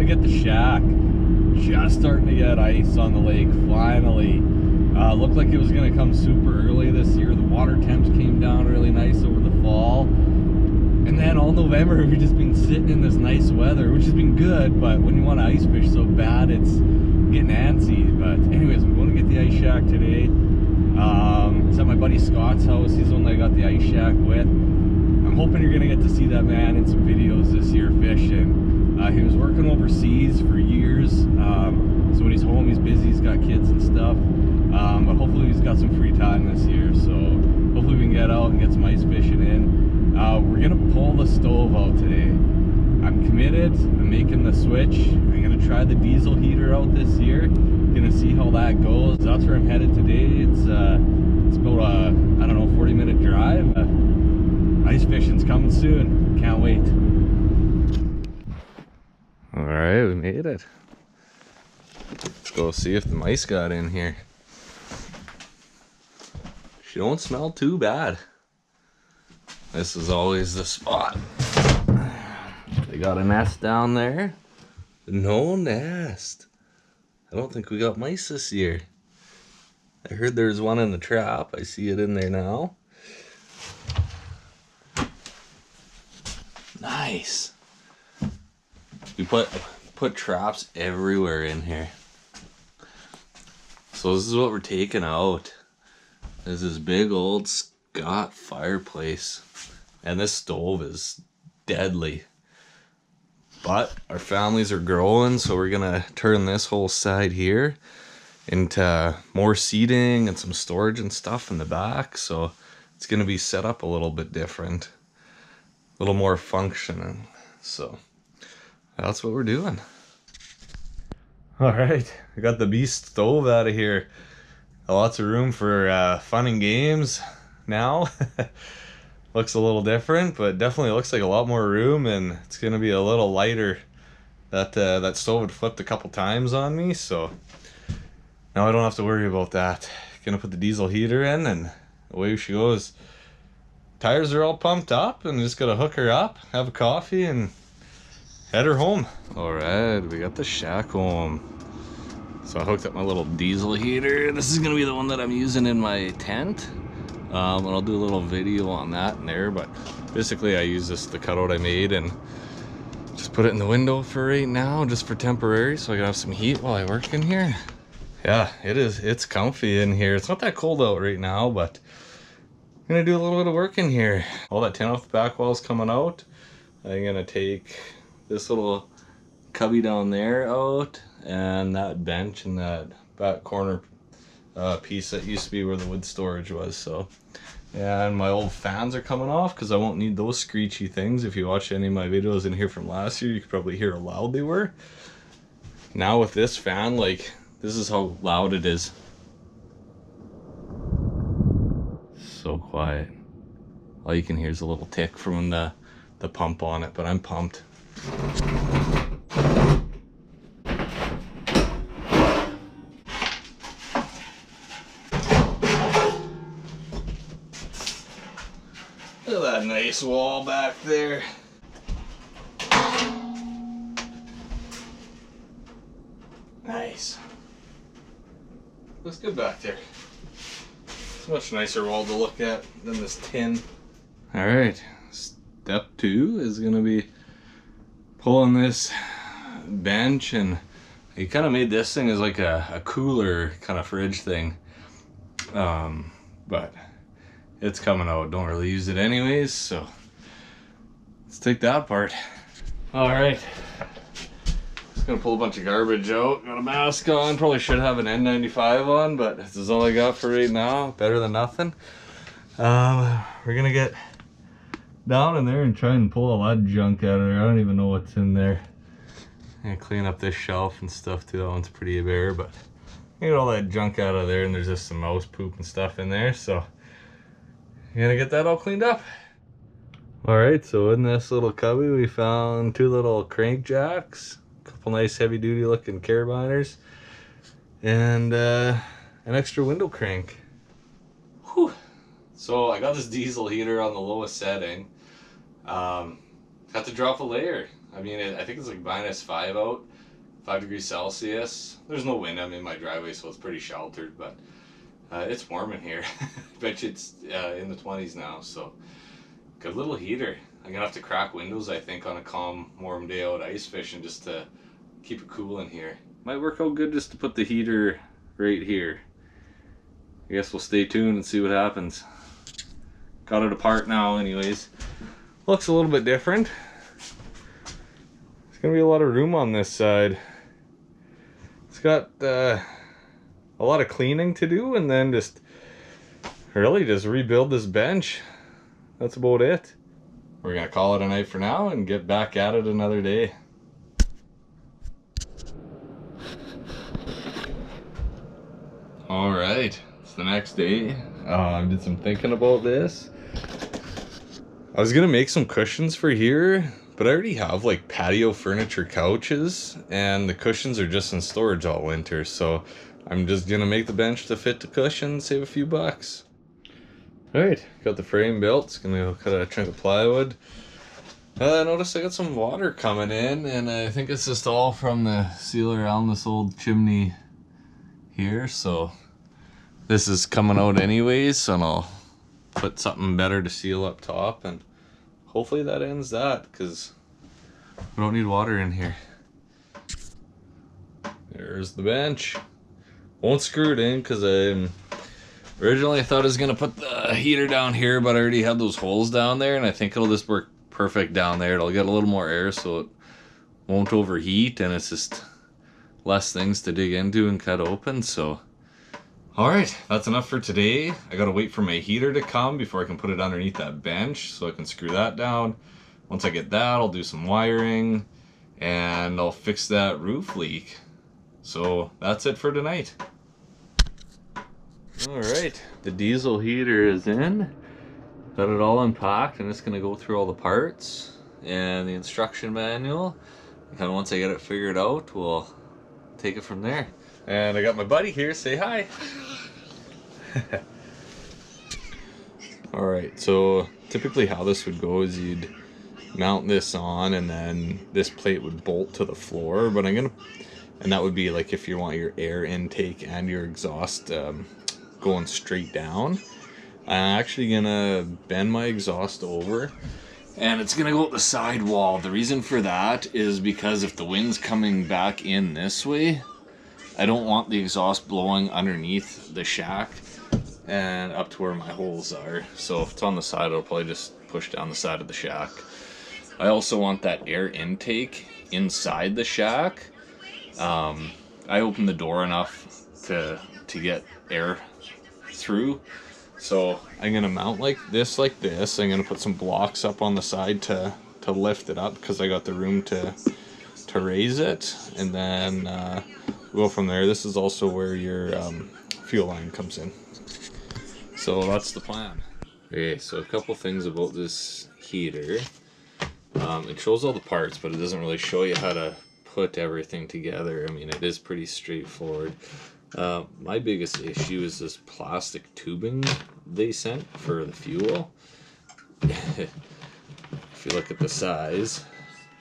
get the shack. Just starting to get ice on the lake, finally. Looked like it was gonna come super early this year. The water temps came down really nice over the fall. And then all November, we've just been sitting in this nice weather, which has been good, but when you want to ice fish so bad, it's getting antsy. But anyways, I'm going to get the ice shack today. It's at my buddy Scott's house. He's the one that I got the ice shack with. I'm hoping you're going to get to see that man in some videos this year fishing. He was working overseas for years, so when he's home, he's busy, he's got kids and stuff. But hopefully he's got some free time this year, so hopefully we can get out and get some ice fishing in. We're gonna pull the stove out today. I'm committed. I'm making the switch. I'm gonna try the diesel heater out this year. Gonna see how that goes. That's where I'm headed today. It's about a, I don't know, 40-minute drive. Ice fishing's coming soon. Can't wait. All right, we made it. Let's go see if the mice got in here. She don't smell too bad. This is always the spot. They got a nest down there. No nest. I don't think we got mice this year. I heard there's one in the trap. I see it in there now. Nice. We put traps everywhere in here. So this is what we're taking out. There's this big old Scott fireplace. And this stove is deadly. But our families are growing, so we're gonna turn this whole side here into more seating and some storage and stuff in the back. So it's gonna be set up a little bit different, a little more functioning. So that's what we're doing. All right, we got the beast stove out of here. Lots of room for fun and games now. Looks a little different, but definitely looks like a lot more room, and it's gonna be a little lighter. That stove had flipped a couple times on me, so now I don't have to worry about that. Gonna put the diesel heater in, and away she goes. Tires are all pumped up, and just gotta hook her up, have a coffee, and head her home. All right, we got the shack home. So I hooked up my little diesel heater. This is gonna be the one that I'm using in my tent. And I'll do a little video on that in there, but basically I use the cutout I made and just put it in the window for right now, just for temporary, so I can have some heat while I work in here. Yeah, it's comfy in here. It's not that cold out right now, but I'm gonna do a little bit of work in here. All that tin off the back wall's coming out. I'm gonna take this little cubby down there out, and that bench in that back corner piece that used to be where the wood storage was. So yeah, and my old fans are coming off because I won't need those screechy things. If you watch any of my videos in here from last year, you could probably hear how loud they were. Now with this fan, like, this is how loud it is. So quiet. All you can hear is a little tick from the pump on it, but I'm pumped. Look at that nice wall back there. Nice. Looks good back there. It's a much nicer wall to look at than this tin. Alright, step 2 is going to be pulling this bench, and he kind of made this thing as like a cooler kind of fridge thing. But it's coming out. Don't really use it anyways, so let's take that apart. Alright. Just gonna pull a bunch of garbage out. Got a mask on. Probably should have an N95 on, but this is all I got for right now. Better than nothing. We're gonna get down in there and try and pull a lot of junk out of there. I don't even know what's in there. I'm gonna clean up this shelf and stuff too. That one's pretty bare, but get all that junk out of there, and there's just some mouse poop and stuff in there, so I'm gonna get that all cleaned up. Alright, so in this little cubby we found 2 little crank jacks, a couple nice heavy duty looking carabiners, and an extra window crank. Whew. So I got this diesel heater on the lowest setting. Had to drop a layer. I mean, I think it's like -5 out, 5 degrees Celsius. There's no wind. I'm in my driveway, so it's pretty sheltered, but it's warm in here. I bet you it's in the 20s now, so good little heater. I'm gonna have to crack windows, I think, on a calm, warm day out ice fishing just to keep it cool in here. Might work out good just to put the heater right here. I guess we'll stay tuned and see what happens. Got it apart now anyways. Looks a little bit different. There's gonna be a lot of room on this side. It's got a lot of cleaning to do, and then just rebuild this bench. That's about it. We're gonna call it a night for now and get back at it another day. All right, it's the next day. I did some thinking about this. I was gonna make some cushions for here, but I already have like patio furniture couches, and the cushions are just in storage all winter, so I'm just gonna make the bench to fit the cushion, save a few bucks. Alright, got the frame built. It's gonna go cut a chunk of plywood. I noticed I got some water coming in, and I think it's just all from the seal around this old chimney here, so this is coming out anyways, and I'll put something better to seal up top, and hopefully that ends that, because we don't need water in here. There's the bench. Won't screw it in because originally I thought I was going to put the heater down here, but I already had those holes down there, and I think it'll just work perfect down there. It'll get a little more air so it won't overheat, and it's just less things to dig into and cut open. So alright, that's enough for today. I gotta wait for my heater to come before I can put it underneath that bench so I can screw that down. Once I get that, I'll do some wiring and I'll fix that roof leak. So that's it for tonight. Alright, the diesel heater is in. Got it all unpacked. I'm just gonna go through all the parts and the instruction manual. And once I get it figured out, we'll take it from there. And I got my buddy here. Say hi. Alright, so typically how this would go is you'd mount this on and then this plate would bolt to the floor, but and that would be like if you want your air intake and your exhaust going straight down. I'm actually gonna bend my exhaust over and it's gonna go up the side wall. The reason for that is because if the wind's coming back in this way, I don't want the exhaust blowing underneath the shack and up to where my holes are. So if it's on the side, it'll probably just push down the side of the shack. I also want that air intake inside the shack. I opened the door enough to get air through. So I'm gonna mount like this. I'm gonna put some blocks up on the side to lift it up because I got the room to raise it, and then go from there. This is also where your fuel line comes in. So that's the plan. Okay, so a couple things about this heater. It shows all the parts, but it doesn't really show you how to put everything together. I mean, it is pretty straightforward. My biggest issue is this plastic tubing they sent for the fuel. If you look at the size,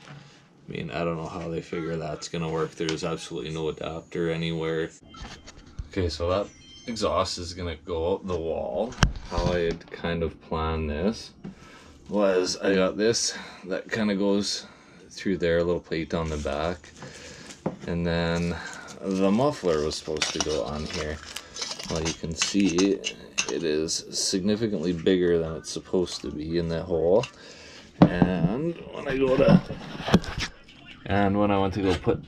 I mean, I don't know how they figure that's gonna work. There's absolutely no adapter anywhere. Okay, so that exhaust is gonna go out the wall. How I had kind of planned this was I got this that kind of goes through there, a little plate on the back, and then the muffler was supposed to go on here. Well, you can see it is significantly bigger than it's supposed to be in that hole, and when I went to go put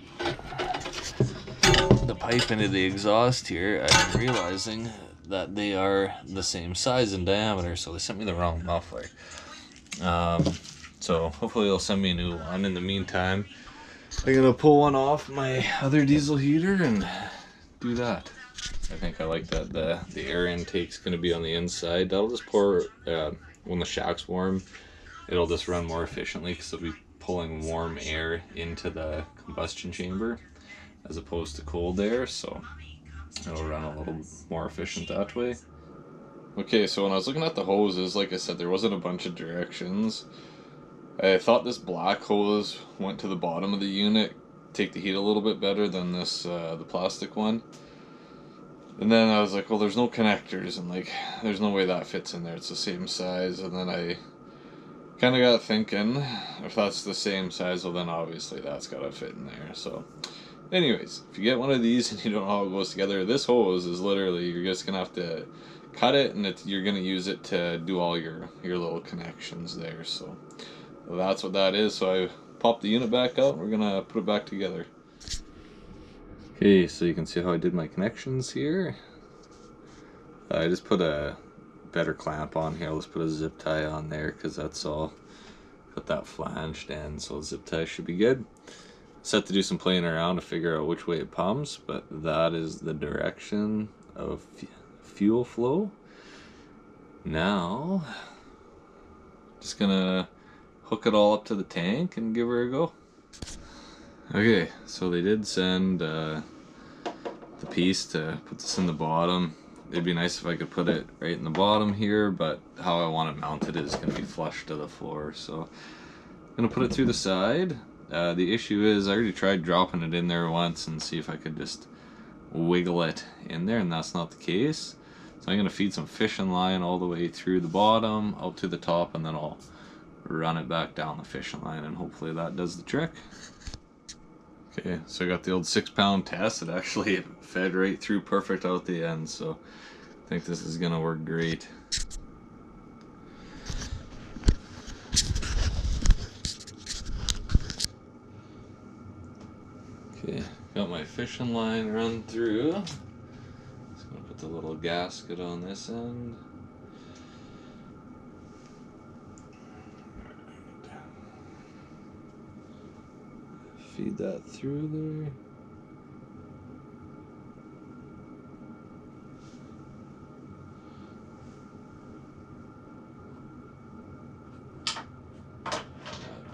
the pipe into the exhaust here, I'm realizing that they are the same size and diameter, so they sent me the wrong muffler. So hopefully they'll send me a new one. In the meantime, I'm gonna pull one off my other diesel heater and do that. I think I like that the air intake's gonna be on the inside. That'll just pour when the shack's warm. It'll just run more efficiently because it'll be pulling warm air into the combustion chamber as opposed to cold air, so it'll run a little more efficient that way. Okay, so when I was looking at the hoses, like I said, there wasn't a bunch of directions. I thought this black hose went to the bottom of the unit, take the heat a little bit better than this the plastic one. And then I was like, well, there's no connectors, and like, there's no way that fits in there. It's the same size. And then I kind of got thinking, if that's the same size, well, then obviously that's got to fit in there. So, anyways, if you get one of these and you don't know how it goes together, this hose is literally, you're just gonna have to cut it, and you're gonna use it to do all your little connections there. So that's what that is. So I popped the unit back out. We're gonna put it back together. Okay, so you can see how I did my connections here. I just put a better clamp on here. Let's put a zip tie on there because that's all got that flanged end, so zip tie should be good. Set to do some playing around to figure out which way it pumps, but that is the direction of fuel flow. Now, just gonna hook it all up to the tank and give her a go. Okay, so they did send the piece to put this in the bottom. It'd be nice if I could put it right in the bottom here, but how I want it mounted is going to be flush to the floor. So I'm going to put it through the side. The issue is I already tried dropping it in there once and see if I could just wiggle it in there, and that's not the case. So I'm going to feed some fishing line all the way through the bottom, out to the top, and then I'll run it back down the fishing line, and hopefully that does the trick. Okay, so I got the old 6-pound test. It actually fed right through perfect out the end, so I think this is gonna work great. Okay, got my fishing line run through. Just gonna put the little gasket on this end. Feed that through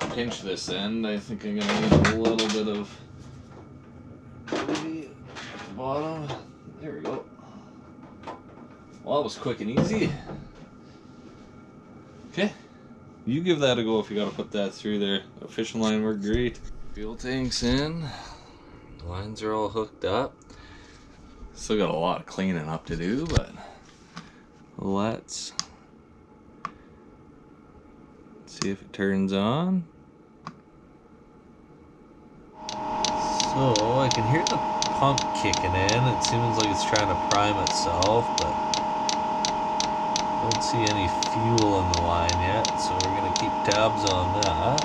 there. Pinch this end. I think I'm gonna need a little bit of gravy at the bottom. There we go. Well, that was quick and easy. Okay, you give that a go if you gotta put that through there. The fishing line worked great. Fuel tank's in. Lines are all hooked up. Still got a lot of cleaning up to do, but let's see if it turns on. So I can hear the pump kicking in. It seems like it's trying to prime itself, but don't see any fuel in the line yet, so we're gonna keep tabs on that.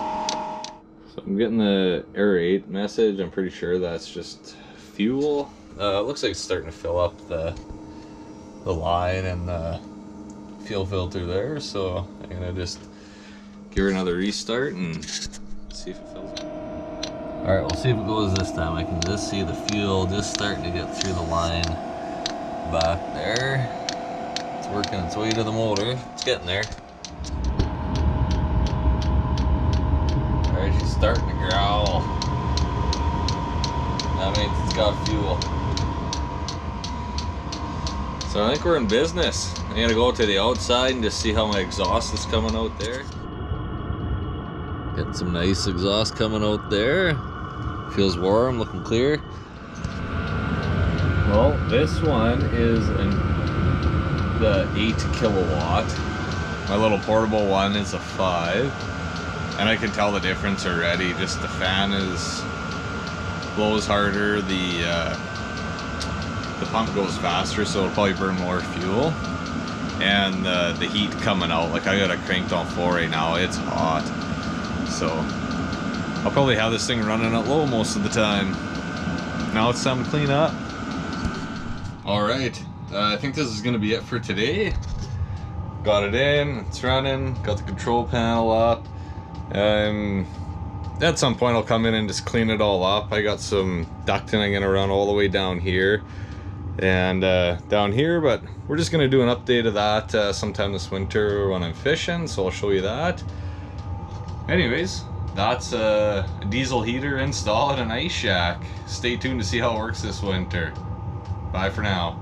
So I'm getting the aerate message. I'm pretty sure that's just fuel. It looks like it's starting to fill up the line and the fuel filter there, so I'm gonna just give her another restart and see if it fills up. Alright, we'll see if it goes this time. I can just see the fuel just starting to get through the line back there. It's working its way to the motor. It's getting there. Alright, she's starting to growl. That means it's got fuel. So I think we're in business. I'm gonna go to the outside and just see how my exhaust is coming out there. Getting some nice exhaust coming out there. Feels warm, looking clear. Well, this one is the 8 kilowatt. My little portable one is a 5. And I can tell the difference already. Just the fan blows harder, the pump goes faster, so it'll probably burn more fuel. And the heat coming out, like I got it cranked on full right now, it's hot. So I'll probably have this thing running at low most of the time. Now it's time to clean up. Alright, I think this is going to be it for today. Got it in, it's running, got the control panel up. At some point I'll come in and just clean it all up. I got some ducting I'm going to run all the way down here and down here, but we're just going to do an update of that sometime this winter when I'm fishing, so I'll show you that. Anyways, that's a diesel heater install at an ice shack. Stay tuned to see how it works this winter. Bye for now.